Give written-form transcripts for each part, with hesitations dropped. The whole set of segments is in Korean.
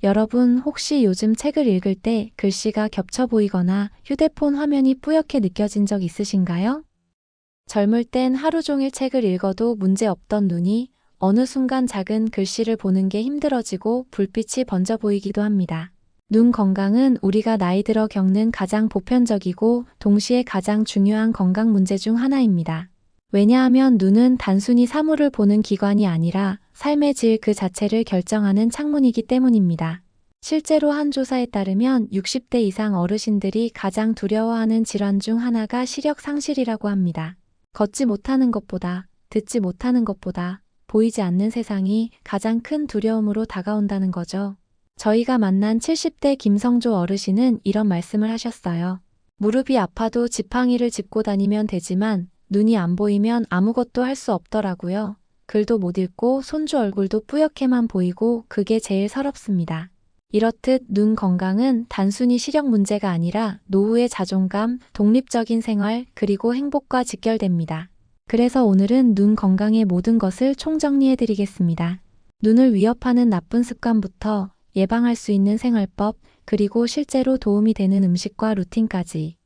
여러분 혹시 요즘 책을 읽을 때 글씨가 겹쳐 보이거나 휴대폰 화면이 뿌옇게 느껴진 적 있으신가요? 젊을 땐 하루 종일 책을 읽어도 문제 없던 눈이 어느 순간 작은 글씨를 보는 게 힘들어지고 불빛이 번져 보이기도 합니다. 눈 건강은 우리가 나이 들어 겪는 가장 보편적이고 동시에 가장 중요한 건강 문제 중 하나입니다. 왜냐하면 눈은 단순히 사물을 보는 기관이 아니라 삶의 질 그 자체를 결정하는 창문이기 때문입니다. 실제로 한 조사에 따르면 60대 이상 어르신들이 가장 두려워하는 질환 중 하나가 시력 상실이라고 합니다. 걷지 못하는 것보다, 듣지 못하는 것보다 보이지 않는 세상이 가장 큰 두려움으로 다가온다는 거죠. 저희가 만난 70대 김성조 어르신은 이런 말씀을 하셨어요. 무릎이 아파도 지팡이를 짚고 다니면 되지만 눈이 안 보이면 아무것도 할 수 없더라고요. 글도 못 읽고 손주 얼굴도 뿌옇게만 보이고 그게 제일 서럽습니다. 이렇듯 눈 건강은 단순히 시력 문제가 아니라 노후의 자존감, 독립적인 생활, 그리고 행복과 직결됩니다. 그래서 오늘은 눈 건강의 모든 것을 총정리해드리겠습니다. 눈을 위협하는 나쁜 습관부터 예방할 수 있는 생활법, 그리고 실제로 도움이 되는 음식과 루틴까지.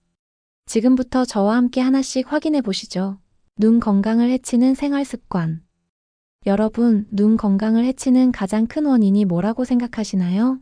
지금부터 저와 함께 하나씩 확인해 보시죠. 눈 건강을 해치는 생활 습관. 여러분, 눈 건강을 해치는 가장 큰 원인이 뭐라고 생각하시나요?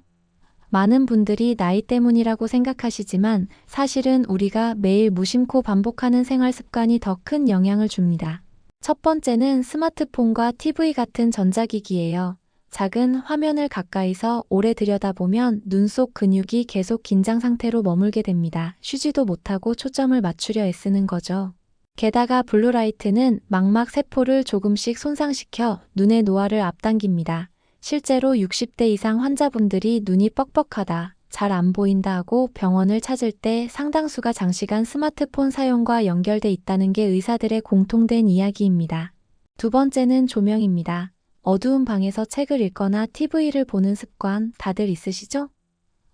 많은 분들이 나이 때문이라고 생각하시지만 사실은 우리가 매일 무심코 반복하는 생활 습관이 더 큰 영향을 줍니다. 첫 번째는 스마트폰과 TV 같은 전자기기예요. 작은 화면을 가까이서 오래 들여다보면 눈 속 근육이 계속 긴장 상태로 머물게 됩니다. 쉬지도 못하고 초점을 맞추려 애쓰는 거죠. 게다가 블루라이트는 망막 세포를 조금씩 손상시켜 눈의 노화를 앞당깁니다. 실제로 60대 이상 환자분들이 눈이 뻑뻑하다, 잘 안 보인다 하고 병원을 찾을 때 상당수가 장시간 스마트폰 사용과 연결돼 있다는 게 의사들의 공통된 이야기입니다. 두 번째는 조명입니다. 어두운 방에서 책을 읽거나 TV를 보는 습관 다들 있으시죠?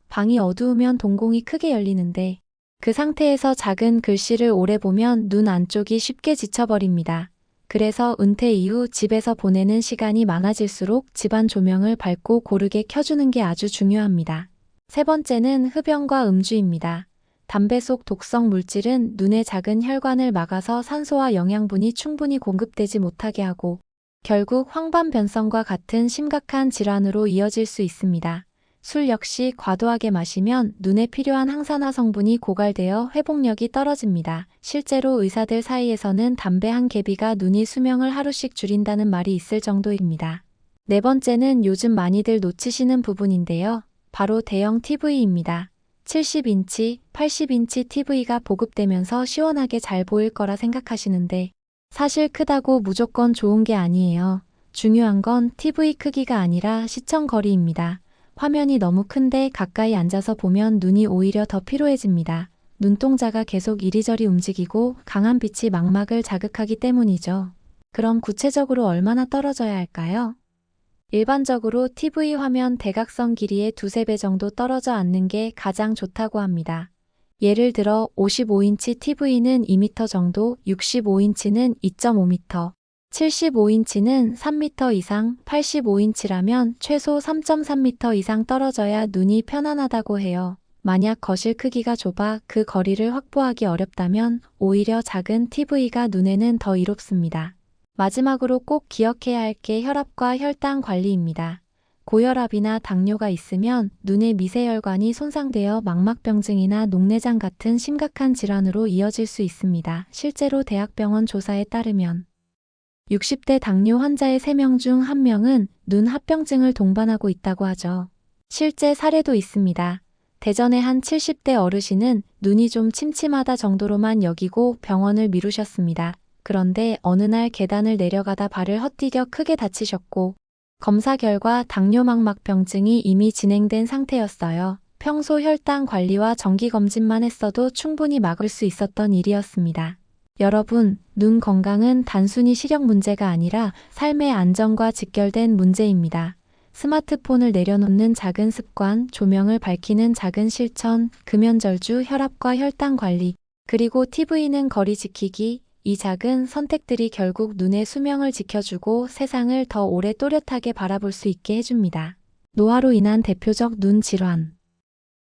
방이 어두우면 동공이 크게 열리는데 그 상태에서 작은 글씨를 오래 보면 눈 안쪽이 쉽게 지쳐버립니다. 그래서 은퇴 이후 집에서 보내는 시간이 많아질수록 집안 조명을 밝고 고르게 켜주는 게 아주 중요합니다. 세 번째는 흡연과 음주입니다. 담배 속 독성 물질은 눈의 작은 혈관을 막아서 산소와 영양분이 충분히 공급되지 못하게 하고 결국 황반변성과 같은 심각한 질환으로 이어질 수 있습니다. 술 역시 과도하게 마시면 눈에 필요한 항산화 성분이 고갈되어 회복력이 떨어집니다. 실제로 의사들 사이에서는 담배 한 개비가 눈이 수명을 하루씩 줄인다는 말이 있을 정도입니다. 네 번째는 요즘 많이들 놓치시는 부분인데요. 바로 대형 TV입니다. 70인치, 80인치 TV가 보급되면서 시원하게 잘 보일 거라 생각하시는데 사실 크다고 무조건 좋은 게 아니에요. 중요한 건 TV 크기가 아니라 시청 거리입니다. 화면이 너무 큰데 가까이 앉아서 보면 눈이 오히려 더 피로해집니다. 눈동자가 계속 이리저리 움직이고 강한 빛이 망막을 자극하기 때문이죠. 그럼 구체적으로 얼마나 떨어져야 할까요? 일반적으로 TV 화면 대각선 길이의 두세 배 정도 떨어져 앉는 게 가장 좋다고 합니다. 예를 들어 55인치 TV는 2m 정도, 65인치는 2.5m, 75인치는 3m 이상, 85인치라면 최소 3.3m 이상 떨어져야 눈이 편안하다고 해요. 만약 거실 크기가 좁아 그 거리를 확보하기 어렵다면 오히려 작은 TV가 눈에는 더 이롭습니다. 마지막으로 꼭 기억해야 할 게 혈압과 혈당 관리입니다. 고혈압이나 당뇨가 있으면 눈의 미세혈관이 손상되어 망막병증이나 녹내장 같은 심각한 질환으로 이어질 수 있습니다. 실제로 대학병원 조사에 따르면 60대 당뇨 환자의 3명 중 1명은 눈 합병증을 동반하고 있다고 하죠. 실제 사례도 있습니다. 대전의 한 70대 어르신은 눈이 좀 침침하다 정도로만 여기고 병원을 미루셨습니다. 그런데 어느 날 계단을 내려가다 발을 헛디뎌 크게 다치셨고 검사 결과 당뇨망막병증이 이미 진행된 상태였어요. 평소 혈당 관리와 정기검진만 했어도 충분히 막을 수 있었던 일이었습니다. 여러분, 눈 건강은 단순히 시력 문제가 아니라 삶의 안전과 직결된 문제입니다. 스마트폰을 내려놓는 작은 습관, 조명을 밝히는 작은 실천, 금연절주, 혈압과 혈당 관리, 그리고 TV는 거리 지키기, 이 작은 선택들이 결국 눈의 수명을 지켜주고 세상을 더 오래 또렷하게 바라볼 수 있게 해줍니다. 노화로 인한 대표적 눈 질환.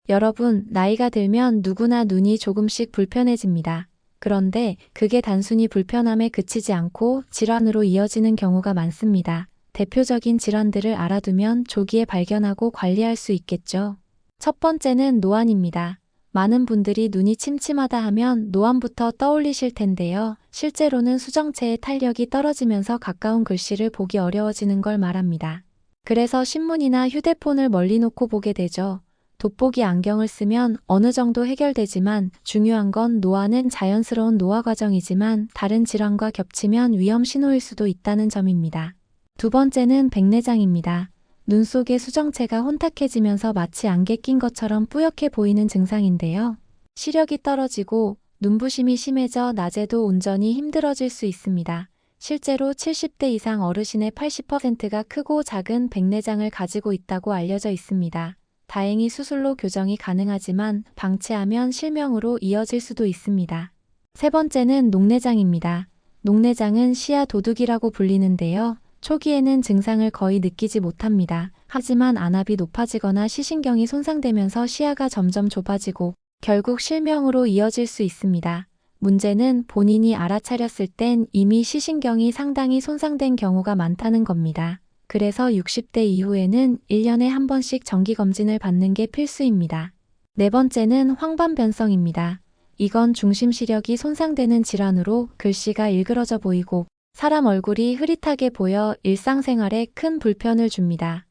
여러분, 나이가 들면 누구나 눈이 조금씩 불편해집니다. 그런데 그게 단순히 불편함에 그치지 않고 질환으로 이어지는 경우가 많습니다. 대표적인 질환들을 알아두면 조기에 발견하고 관리할 수 있겠죠. 첫 번째는 노안입니다. 많은 분들이 눈이 침침하다 하면 노안부터 떠올리실 텐데요. 실제로는 수정체의 탄력이 떨어지면서 가까운 글씨를 보기 어려워지는 걸 말합니다. 그래서 신문이나 휴대폰을 멀리 놓고 보게 되죠. 돋보기 안경을 쓰면 어느 정도 해결되지만 중요한 건 노안은 자연스러운 노화 과정이지만 다른 질환과 겹치면 위험 신호일 수도 있다는 점입니다. 두 번째는 백내장입니다. 눈 속의 수정체가 혼탁해지면서 마치 안개 낀 것처럼 뿌옇게 보이는 증상인데요. 시력이 떨어지고 눈부심이 심해져 낮에도 운전이 힘들어질 수 있습니다. 실제로 70대 이상 어르신의 80%가 크고 작은 백내장을 가지고 있다고 알려져 있습니다. 다행히 수술로 교정이 가능하지만 방치하면 실명으로 이어질 수도 있습니다. 세 번째는 녹내장입니다. 녹내장은 시야 도둑이라고 불리는데요. 초기에는 증상을 거의 느끼지 못합니다. 하지만 안압이 높아지거나 시신경이 손상되면서 시야가 점점 좁아지고 결국 실명으로 이어질 수 있습니다. 문제는 본인이 알아차렸을 땐 이미 시신경이 상당히 손상된 경우가 많다는 겁니다. 그래서 60대 이후에는 1년에 한 번씩 정기검진을 받는 게 필수입니다. 네 번째는 황반변성입니다. 이건 중심 시력이 손상되는 질환으로 글씨가 일그러져 보이고 사람 얼굴이 흐릿하게 보여 일상생활에 큰 불편을 줍니다.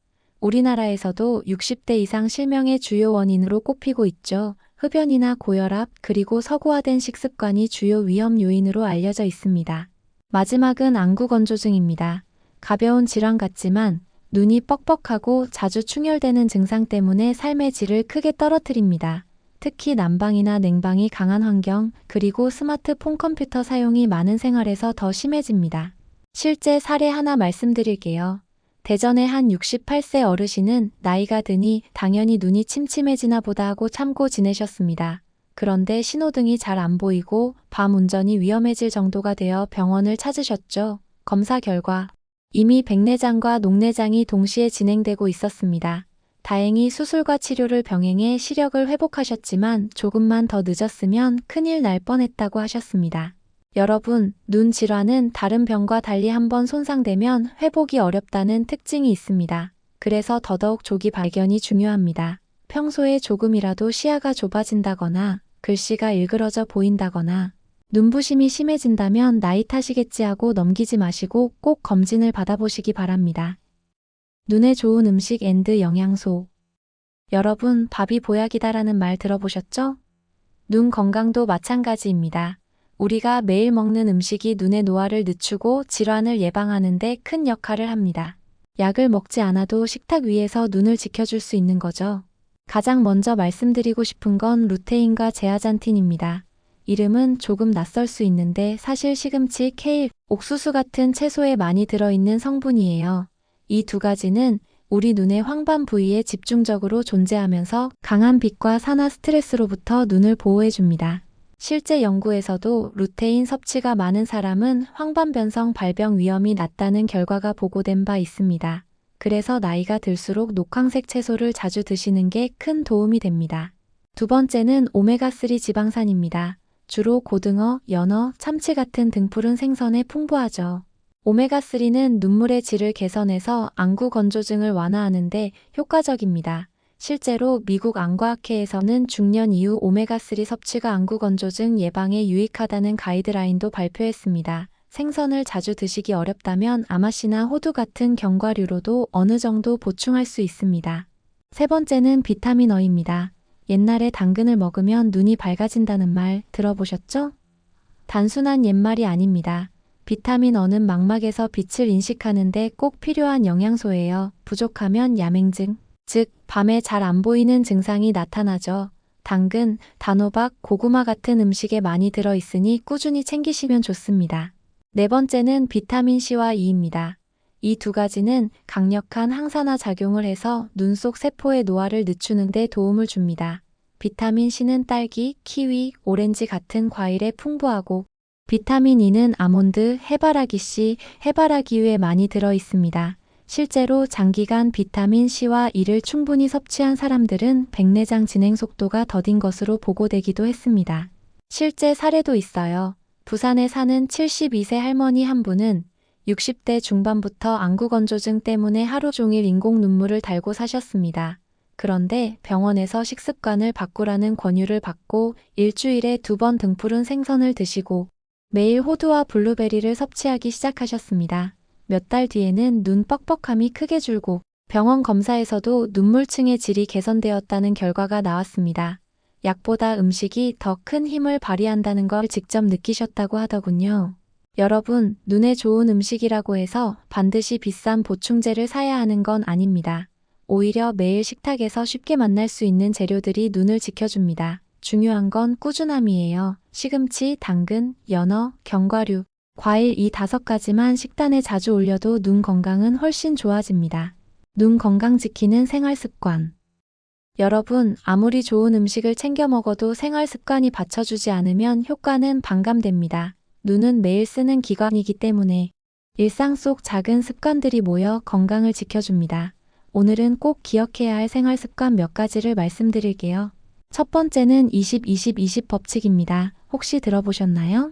우리나라에서도 60대 이상 실명의 주요 원인으로 꼽히고 있죠. 흡연이나 고혈압 그리고 서구화된 식습관이 주요 위험 요인으로 알려져 있습니다. 마지막은 안구건조증입니다. 가벼운 질환 같지만 눈이 뻑뻑하고 자주 충혈되는 증상 때문에 삶의 질을 크게 떨어뜨립니다. 특히 난방이나 냉방이 강한 환경, 그리고 스마트폰 컴퓨터 사용이 많은 생활에서 더 심해집니다. 실제 사례 하나 말씀드릴게요. 대전의 한 68세 어르신은 나이가 드니 당연히 눈이 침침해지나 보다 하고 참고 지내셨습니다. 그런데 신호등이 잘 안 보이고 밤 운전이 위험해질 정도가 되어 병원을 찾으셨죠. 검사 결과 이미 백내장과 녹내장이 동시에 진행되고 있었습니다. 다행히 수술과 치료를 병행해 시력을 회복하셨지만 조금만 더 늦었으면 큰일 날 뻔했다고 하셨습니다. 여러분, 눈 질환은 다른 병과 달리 한번 손상되면 회복이 어렵다는 특징이 있습니다. 그래서 더더욱 조기 발견이 중요합니다. 평소에 조금이라도 시야가 좁아진다거나 글씨가 일그러져 보인다거나 눈부심이 심해진다면 나이 탓이겠지 하고 넘기지 마시고 꼭 검진을 받아보시기 바랍니다. 눈에 좋은 음식 앤드 영양소. 여러분, 밥이 보약이다라는 말 들어보셨죠? 눈 건강도 마찬가지입니다. 우리가 매일 먹는 음식이 눈의 노화를 늦추고 질환을 예방하는 데 큰 역할을 합니다. 약을 먹지 않아도 식탁 위에서 눈을 지켜줄 수 있는 거죠. 가장 먼저 말씀드리고 싶은 건 루테인과 제아잔틴입니다. 이름은 조금 낯설 수 있는데 사실 시금치, 케일, 옥수수 같은 채소에 많이 들어있는 성분이에요. 이 두 가지는 우리 눈의 황반 부위에 집중적으로 존재하면서 강한 빛과 산화 스트레스로부터 눈을 보호해줍니다. 실제 연구에서도 루테인 섭취가 많은 사람은 황반변성 발병 위험이 낮다는 결과가 보고된 바 있습니다. 그래서 나이가 들수록 녹황색 채소를 자주 드시는 게 큰 도움이 됩니다. 두 번째는 오메가3 지방산입니다. 주로 고등어, 연어, 참치 같은 등푸른 생선에 풍부하죠. 오메가3는 눈물의 질을 개선해서 안구 건조증을 완화하는 데 효과적입니다. 실제로 미국 안과학회에서는 중년 이후 오메가3 섭취가 안구 건조증 예방에 유익하다는 가이드라인도 발표했습니다. 생선을 자주 드시기 어렵다면 아마씨나 호두 같은 견과류로도 어느 정도 보충할 수 있습니다. 세 번째는 비타민 E입니다. 옛날에 당근을 먹으면 눈이 밝아진다는 말 들어보셨죠? 단순한 옛말이 아닙니다. 비타민 E는 망막에서 빛을 인식하는데 꼭 필요한 영양소예요. 부족하면 야맹증, 즉 밤에 잘 안 보이는 증상이 나타나죠. 당근, 단호박, 고구마 같은 음식에 많이 들어있으니 꾸준히 챙기시면 좋습니다. 네 번째는 비타민 C와 E입니다. 이 두 가지는 강력한 항산화 작용을 해서 눈 속 세포의 노화를 늦추는 데 도움을 줍니다. 비타민 C는 딸기, 키위, 오렌지 같은 과일에 풍부하고 비타민 E는 아몬드, 해바라기 씨, 해바라기유에 많이 들어 있습니다. 실제로 장기간 비타민 C와 E를 충분히 섭취한 사람들은 백내장 진행 속도가 더딘 것으로 보고되기도 했습니다. 실제 사례도 있어요. 부산에 사는 72세 할머니 한 분은 60대 중반부터 안구건조증 때문에 하루 종일 인공 눈물을 달고 사셨습니다. 그런데 병원에서 식습관을 바꾸라는 권유를 받고 일주일에 2번 등푸른 생선을 드시고 매일 호두와 블루베리를 섭취하기 시작하셨습니다. 몇 달 뒤에는 눈 뻑뻑함이 크게 줄고 병원 검사에서도 눈물층의 질이 개선되었다는 결과가 나왔습니다. 약보다 음식이 더 큰 힘을 발휘한다는 걸 직접 느끼셨다고 하더군요. 여러분, 눈에 좋은 음식이라고 해서 반드시 비싼 보충제를 사야 하는 건 아닙니다. 오히려 매일 식탁에서 쉽게 만날 수 있는 재료들이 눈을 지켜줍니다. 중요한 건 꾸준함이에요. 시금치, 당근, 연어, 견과류, 과일 이 5가지만 식단에 자주 올려도 눈 건강은 훨씬 좋아집니다. 눈 건강 지키는 생활 습관. 여러분, 아무리 좋은 음식을 챙겨 먹어도 생활 습관이 받쳐주지 않으면 효과는 반감됩니다. 눈은 매일 쓰는 기관이기 때문에 일상 속 작은 습관들이 모여 건강을 지켜줍니다. 오늘은 꼭 기억해야 할 생활 습관 몇 가지를 말씀드릴게요. 첫 번째는 20-20-20 법칙입니다. 혹시 들어보셨나요?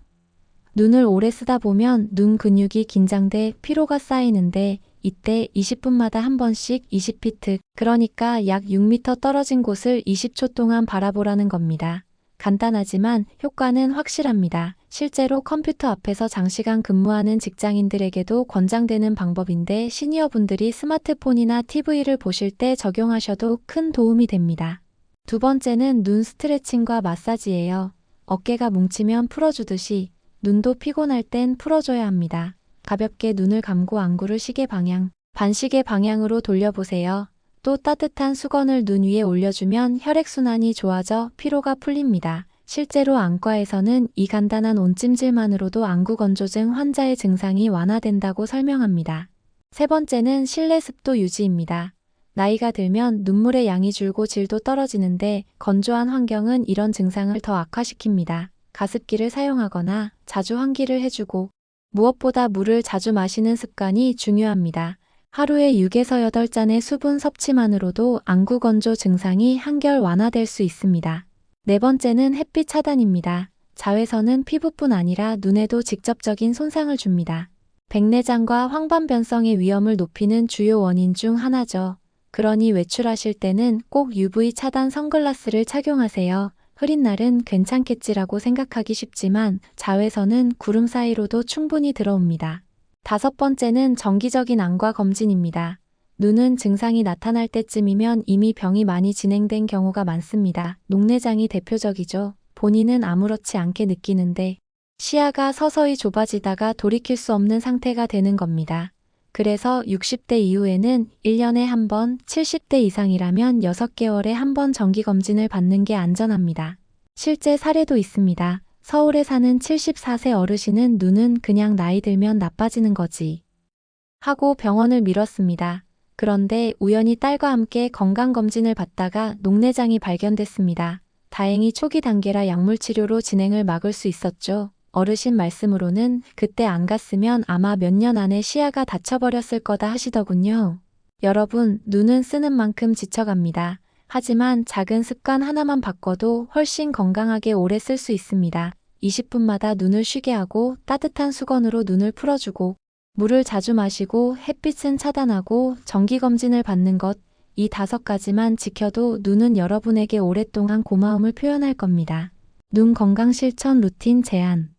눈을 오래 쓰다 보면 눈 근육이 긴장돼 피로가 쌓이는데 이때 20분마다 한 번씩 20피트, 그러니까 약 6m 떨어진 곳을 20초 동안 바라보라는 겁니다. 간단하지만 효과는 확실합니다. 실제로 컴퓨터 앞에서 장시간 근무하는 직장인들에게도 권장되는 방법인데 시니어분들이 스마트폰이나 TV를 보실 때 적용하셔도 큰 도움이 됩니다. 두 번째는 눈 스트레칭과 마사지예요. 어깨가 뭉치면 풀어주듯이 눈도 피곤할 땐 풀어줘야 합니다. 가볍게 눈을 감고 안구를 시계 방향, 반시계 방향으로 돌려보세요. 또 따뜻한 수건을 눈 위에 올려주면 혈액순환이 좋아져 피로가 풀립니다. 실제로 안과에서는 이 간단한 온찜질만으로도 안구건조증 환자의 증상이 완화된다고 설명합니다. 세 번째는 실내 습도 유지입니다. 나이가 들면 눈물의 양이 줄고 질도 떨어지는데 건조한 환경은 이런 증상을 더 악화시킵니다. 가습기를 사용하거나 자주 환기를 해주고 무엇보다 물을 자주 마시는 습관이 중요합니다. 하루에 6에서 8잔의 수분 섭취만으로도 안구 건조 증상이 한결 완화될 수 있습니다. 네 번째는 햇빛 차단입니다. 자외선은 피부뿐 아니라 눈에도 직접적인 손상을 줍니다. 백내장과 황반변성의 위험을 높이는 주요 원인 중 하나죠. 그러니 외출하실 때는 꼭 UV 차단 선글라스를 착용하세요. 흐린 날은 괜찮겠지라고 생각하기 쉽지만 자외선은 구름 사이로도 충분히 들어옵니다. 다섯 번째는 정기적인 안과 검진입니다. 눈은 증상이 나타날 때쯤이면 이미 병이 많이 진행된 경우가 많습니다. 녹내장이 대표적이죠. 본인은 아무렇지 않게 느끼는데 시야가 서서히 좁아지다가 돌이킬 수 없는 상태가 되는 겁니다. 그래서 60대 이후에는 1년에 한 번, 70대 이상이라면 6개월에 한 번 정기검진을 받는 게 안전합니다. 실제 사례도 있습니다. 서울에 사는 74세 어르신은 눈은 그냥 나이 들면 나빠지는 거지 하고 병원을 미뤘습니다. 그런데 우연히 딸과 함께 건강검진을 받다가 녹내장이 발견됐습니다. 다행히 초기 단계라 약물치료로 진행을 막을 수 있었죠. 어르신 말씀으로는 그때 안 갔으면 아마 몇 년 안에 시야가 닫혀버렸을 거다 하시더군요. 여러분, 눈은 쓰는 만큼 지쳐갑니다. 하지만 작은 습관 하나만 바꿔도 훨씬 건강하게 오래 쓸 수 있습니다. 20분마다 눈을 쉬게 하고 따뜻한 수건으로 눈을 풀어주고 물을 자주 마시고 햇빛은 차단하고 정기검진을 받는 것, 이 5가지만 지켜도 눈은 여러분에게 오랫동안 고마움을 표현할 겁니다. 눈 건강 실천 루틴 제안.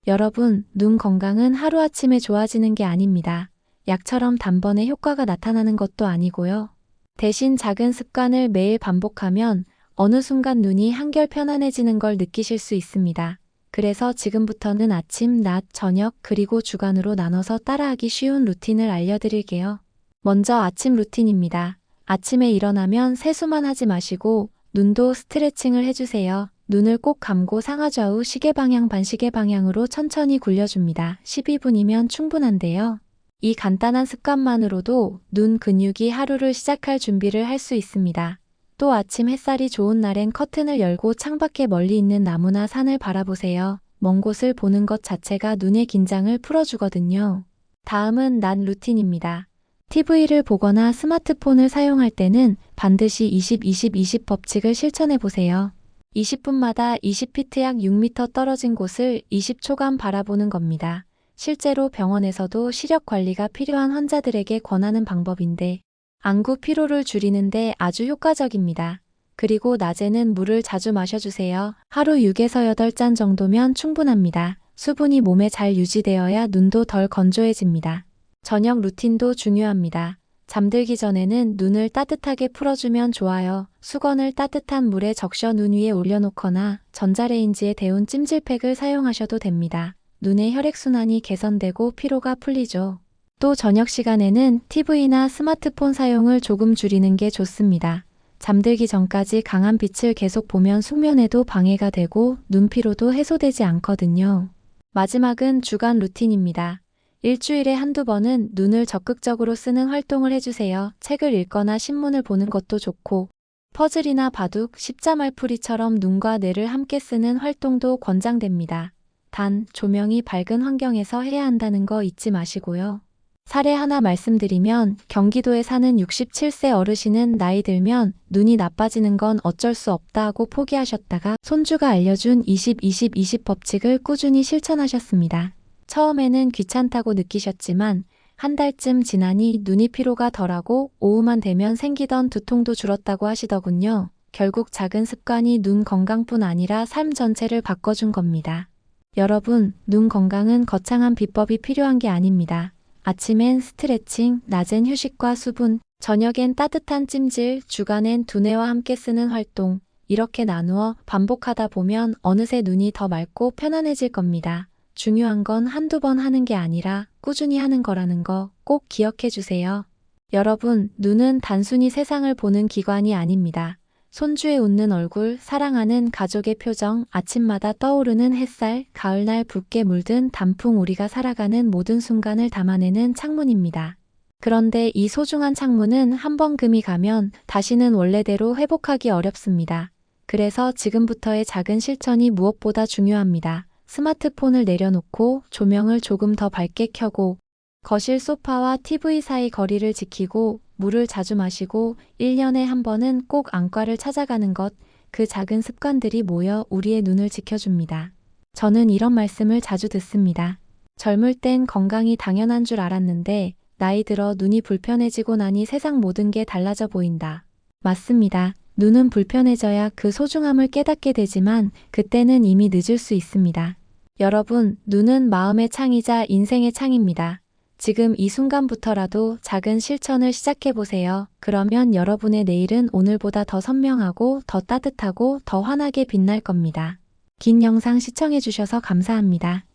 여러분, 눈 건강은 하루아침에 좋아지는 게 아닙니다. 약처럼 단번에 효과가 나타나는 것도 아니고요. 대신 작은 습관을 매일 반복하면 어느 순간 눈이 한결 편안해지는 걸 느끼실 수 있습니다. 그래서 지금부터는 아침, 낮, 저녁, 그리고 주간으로 나눠서 따라하기 쉬운 루틴을 알려드릴게요. 먼저 아침 루틴입니다. 아침에 일어나면 세수만 하지 마시고 눈도 스트레칭을 해주세요. 눈을 꼭 감고 상하좌우 시계 방향 반시계 방향으로 천천히 굴려줍니다. 12분이면 충분한데요. 이 간단한 습관만으로도 눈 근육이 하루를 시작할 준비를 할 수 있습니다. 또 아침 햇살이 좋은 날엔 커튼을 열고 창밖에 멀리 있는 나무나 산을 바라보세요. 먼 곳을 보는 것 자체가 눈의 긴장을 풀어주거든요. 다음은 낮 루틴입니다. TV를 보거나 스마트폰을 사용할 때는 반드시 20-20-20 법칙을 실천해 보세요. 20분마다 20피트 약 6m 떨어진 곳을 20초간 바라보는 겁니다. 실제로 병원에서도 시력 관리가 필요한 환자들에게 권하는 방법인데 안구 피로를 줄이는데 아주 효과적입니다. 그리고 낮에는 물을 자주 마셔주세요. 하루 6에서 8잔 정도면 충분합니다. 수분이 몸에 잘 유지되어야 눈도 덜 건조해집니다. 저녁 루틴도 중요합니다. 잠들기 전에는 눈을 따뜻하게 풀어주면 좋아요. 수건을 따뜻한 물에 적셔 눈 위에 올려놓거나 전자레인지에 데운 찜질팩을 사용하셔도 됩니다. 눈의 혈액순환이 개선되고 피로가 풀리죠. 또 저녁 시간에는 TV나 스마트폰 사용을 조금 줄이는 게 좋습니다. 잠들기 전까지 강한 빛을 계속 보면 숙면에도 방해가 되고 눈 피로도 해소되지 않거든요. 마지막은 주간 루틴입니다. 일주일에 한두 번은 눈을 적극적으로 쓰는 활동을 해주세요. 책을 읽거나 신문을 보는 것도 좋고 퍼즐이나 바둑, 십자말풀이처럼 눈과 뇌를 함께 쓰는 활동도 권장됩니다. 단, 조명이 밝은 환경에서 해야 한다는 거 잊지 마시고요. 사례 하나 말씀드리면 경기도에 사는 67세 어르신은 나이 들면 눈이 나빠지는 건 어쩔 수 없다 하고 포기하셨다가 손주가 알려준 20-20-20 법칙을 꾸준히 실천하셨습니다. 처음에는 귀찮다고 느끼셨지만 한 달쯤 지나니 눈이 피로가 덜하고 오후만 되면 생기던 두통도 줄었다고 하시더군요. 결국 작은 습관이 눈 건강뿐 아니라 삶 전체를 바꿔준 겁니다. 여러분, 눈 건강은 거창한 비법이 필요한 게 아닙니다. 아침엔 스트레칭, 낮엔 휴식과 수분, 저녁엔 따뜻한 찜질, 주간엔 두뇌와 함께 쓰는 활동, 이렇게 나누어 반복하다 보면 어느새 눈이 더 맑고 편안해질 겁니다. 중요한 건 한두 번 하는 게 아니라 꾸준히 하는 거라는 거 꼭 기억해 주세요. 여러분, 눈은 단순히 세상을 보는 기관이 아닙니다. 손주의 웃는 얼굴, 사랑하는 가족의 표정, 아침마다 떠오르는 햇살, 가을날 붉게 물든 단풍, 우리가 살아가는 모든 순간을 담아내는 창문입니다. 그런데 이 소중한 창문은 한번 금이 가면 다시는 원래대로 회복하기 어렵습니다. 그래서 지금부터의 작은 실천이 무엇보다 중요합니다. 스마트폰을 내려놓고 조명을 조금 더 밝게 켜고 거실 소파와 TV 사이 거리를 지키고 물을 자주 마시고 1년에 한 번은 꼭 안과를 찾아가는 것, 그 작은 습관들이 모여 우리의 눈을 지켜줍니다. 저는 이런 말씀을 자주 듣습니다. 젊을 땐 건강이 당연한 줄 알았는데 나이 들어 눈이 불편해지고 나니 세상 모든 게 달라져 보인다. 맞습니다. 눈은 불편해져야 그 소중함을 깨닫게 되지만 그때는 이미 늦을 수 있습니다. 여러분, 눈은 마음의 창이자 인생의 창입니다. 지금 이 순간부터라도 작은 실천을 시작해보세요. 그러면 여러분의 내일은 오늘보다 더 선명하고 더 따뜻하고 더 환하게 빛날 겁니다. 긴 영상 시청해주셔서 감사합니다.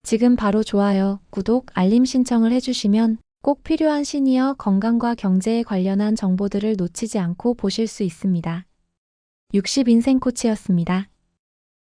지금 바로 좋아요, 구독, 알림 신청을 해주시면 꼭 필요한 시니어 건강과 경제에 관련한 정보들을 놓치지 않고 보실 수 있습니다. 60인생 코치였습니다.